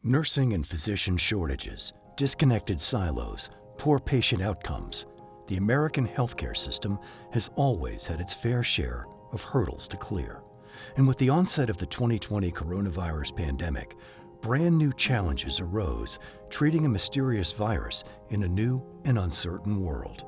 Nursing and physician shortages, disconnected silos, poor patient outcomes. The American healthcare system has always had its fair share of hurdles to clear. And with the onset of the 2020 coronavirus pandemic, brand new challenges arose, treating a mysterious virus in a new and uncertain world.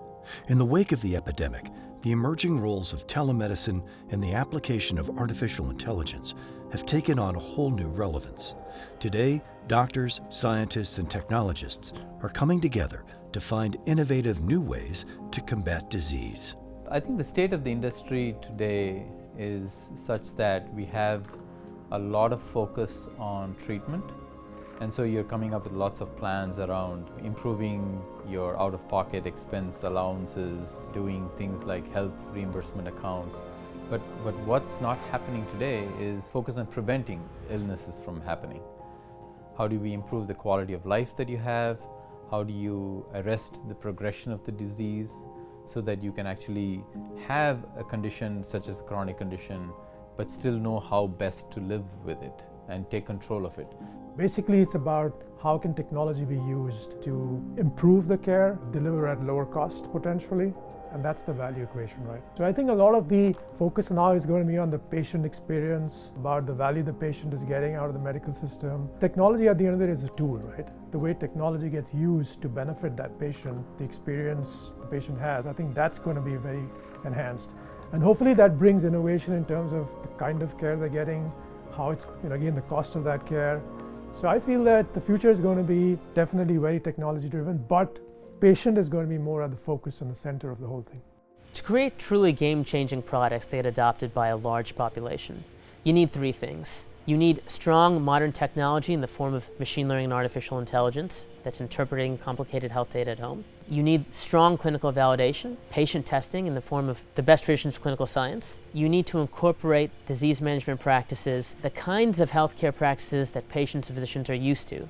In the wake of the epidemic, the emerging roles of telemedicine and the application of artificial intelligence have taken on a whole new relevance. Today, doctors, scientists, and technologists are coming together to find innovative new ways to combat disease. I think the state of the industry today is such that we have a lot of focus on treatment, and so you're coming up with lots of plans around improving your out-of-pocket expense allowances, doing things like health reimbursement accounts. But what's not happening today is focus on preventing illnesses from happening. How do we improve the quality of life that you have? How do you arrest the progression of the disease so that you can actually have a condition such as a chronic condition, but still know how best to live with it and take control of it? Basically, it's about how can technology be used to improve the care, deliver at lower cost potentially, and that's the value equation, right? So I think a lot of the focus now is going to be on the patient experience, about the value the patient is getting out of the medical system. Technology at the end of the day is a tool, right? The way technology gets used to benefit that patient, the experience the patient has, I think that's going to be very enhanced. And hopefully that brings innovation in terms of the kind of care they're getting, how it's, again, the cost of that care. So I feel that the future is going to be definitely very technology driven, but patient is going to be more at the focus and the center of the whole thing. To create truly game-changing products that get adopted by a large population, you need three things. You need strong modern technology in the form of machine learning and artificial intelligence that's interpreting complicated health data at home. You need strong clinical validation, patient testing in the form of the best traditions of clinical science. You need to incorporate disease management practices, the kinds of healthcare practices that patients and physicians are used to.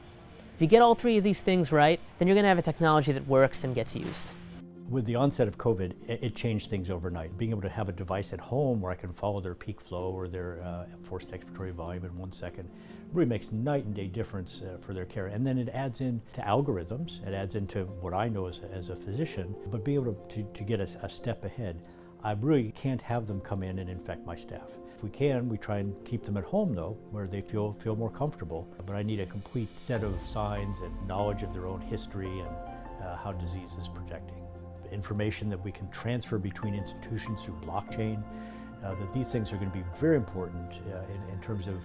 If you get all three of these things right, then you're going to have a technology that works and gets used. With the onset of COVID, it changed things overnight. Being able to have a device at home where I can follow their peak flow or their forced expiratory volume in 1 second really makes night and day difference for their care. And then it adds into algorithms, it adds into what I know as a physician, but be able to get a step ahead. I really can't have them come in and infect my staff. If we can, we try and keep them at home though, where they feel more comfortable. But I need a complete set of signs and knowledge of their own history and how disease is projecting. Information that we can transfer between institutions through blockchain, that these things are going to be very important in terms of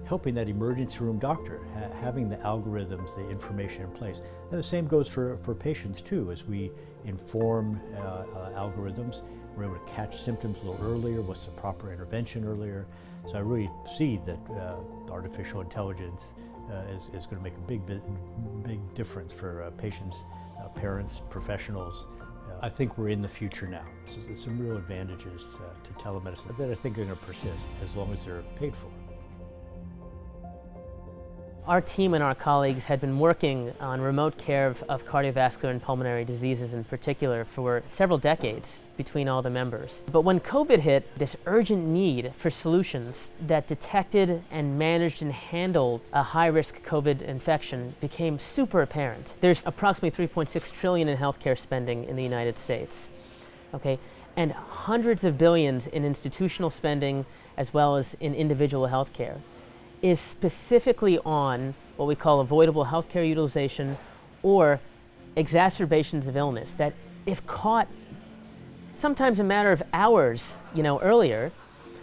helping that emergency room doctor, having the algorithms, the information in place. And the same goes for patients too. As we inform algorithms, we're able to catch symptoms a little earlier, what's the proper intervention earlier. So I really see that artificial intelligence is going to make a big difference for patients, parents, professionals. I think we're in the future now. So there's some real advantages to telemedicine that I think are going to persist as long as they're paid for. Our team and our colleagues had been working on remote care of cardiovascular and pulmonary diseases in particular for several decades between all the members. But when COVID hit, this urgent need for solutions that detected and managed and handled a high-risk COVID infection became super apparent. There's approximately $3.6 trillion in healthcare spending in the United States, okay? And hundreds of billions in institutional spending as well as in individual healthcare is specifically on what we call avoidable healthcare utilization or exacerbations of illness that, if caught sometimes a matter of hours, earlier,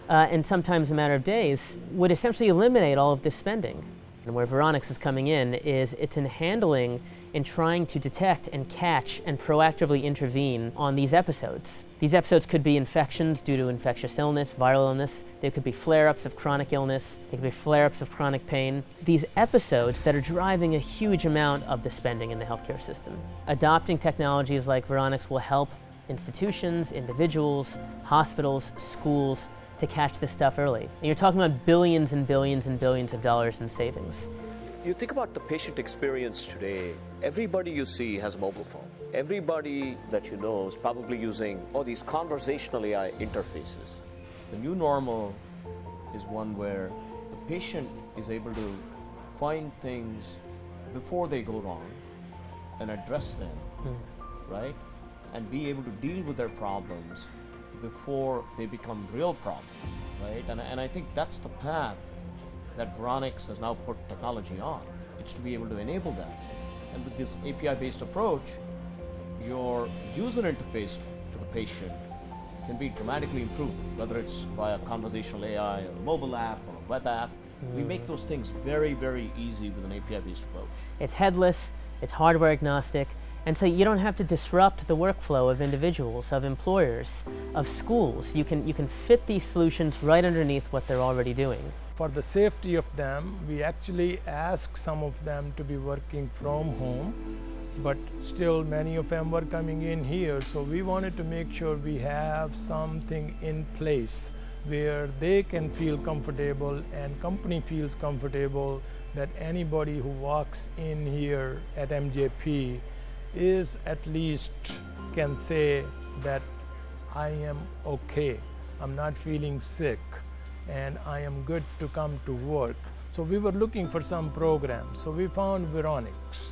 and sometimes a matter of days, would essentially eliminate all of this spending. And where Vironix is coming in is it's in handling and trying to detect and catch and proactively intervene on these episodes. These episodes could be infections due to infectious illness, viral illness. They could be flare-ups of chronic illness. They could be flare-ups of chronic pain. These episodes that are driving a huge amount of the spending in the healthcare system. Adopting technologies like Vironix will help institutions, individuals, hospitals, schools to catch this stuff early. And you're talking about billions and billions and billions of dollars in savings. You think about the patient experience today, everybody you see has a mobile phone. Everybody that you know is probably using all these conversational AI interfaces. The new normal is one where the patient is able to find things before they go wrong and address them, right? And be able to deal with their problems before they become real problems, right? And I think that's the path that Vironix has now put technology on. It's to be able to enable that. And with this API-based approach, your user interface to the patient can be dramatically improved, whether it's via conversational AI or a mobile app or a web app. We make those things very, very easy with an API-based approach. It's headless, it's hardware agnostic, and so you don't have to disrupt the workflow of individuals, of employers, of schools. You can fit these solutions right underneath what they're already doing. For the safety of them, we actually ask some of them to be working from home, but still many of them were coming in here, so we wanted to make sure we have something in place where they can feel comfortable and company feels comfortable that anybody who walks in here at MJP is at least can say that I am okay, I'm not feeling sick, and I am good to come to work. So we were looking for some programs, so we found Vironix.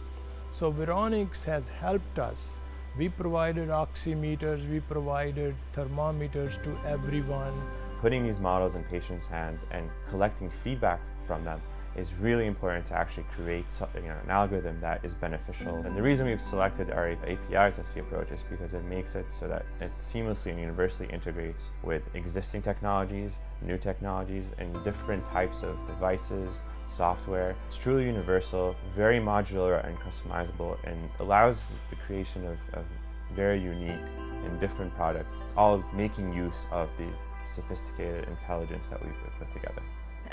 So Vironix has helped us. We provided oximeters, we provided thermometers to everyone. Putting these models in patients' hands and collecting feedback from them is really important to actually create an algorithm that is beneficial. And the reason we've selected our APIs as the approach is because it makes it so that it seamlessly and universally integrates with existing technologies, new technologies, and different types of devices, software. It's truly universal, very modular and customizable, and allows the creation of very unique and different products, all making use of the sophisticated intelligence that we've put together.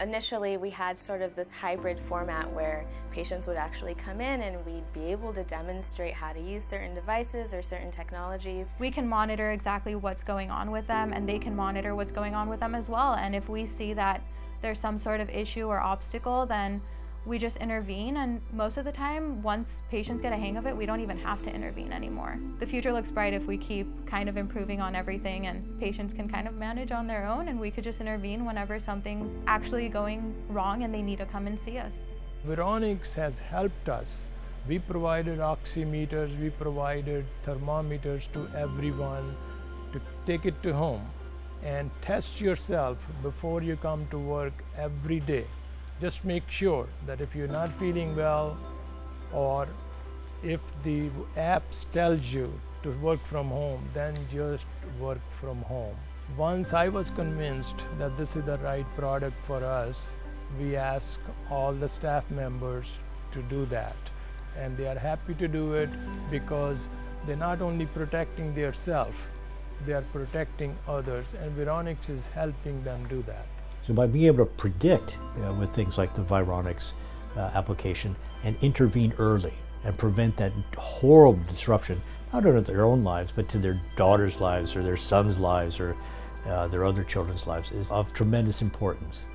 Initially, we had sort of this hybrid format where patients would actually come in and we'd be able to demonstrate how to use certain devices or certain technologies. We can monitor exactly what's going on with them, and they can monitor what's going on with them as well. And if we see that there's some sort of issue or obstacle, then we just intervene, and most of the time, once patients get a hang of it, we don't even have to intervene anymore. The future looks bright if we keep kind of improving on everything, and patients can kind of manage on their own, and we could just intervene whenever something's actually going wrong and they need to come and see us. Vironix has helped us. We provided oximeters, we provided thermometers to everyone to take it to home and test yourself before you come to work every day. Just make sure that if you're not feeling well, or if the apps tells you to work from home, then just work from home. Once I was convinced that this is the right product for us, we ask all the staff members to do that. And they are happy to do it because they're not only protecting themselves, they are protecting others, and Vironix is helping them do that. So by being able to predict with things like the Vironix application and intervene early and prevent that horrible disruption, not only to their own lives, but to their daughters' lives or their sons' lives or their other children's lives, is of tremendous importance.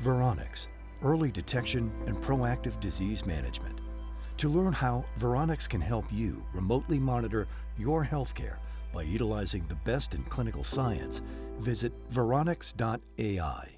Vironix, early detection and proactive disease management. To learn how Vironix can help you remotely monitor your healthcare by utilizing the best in clinical science, visit vironix.ai.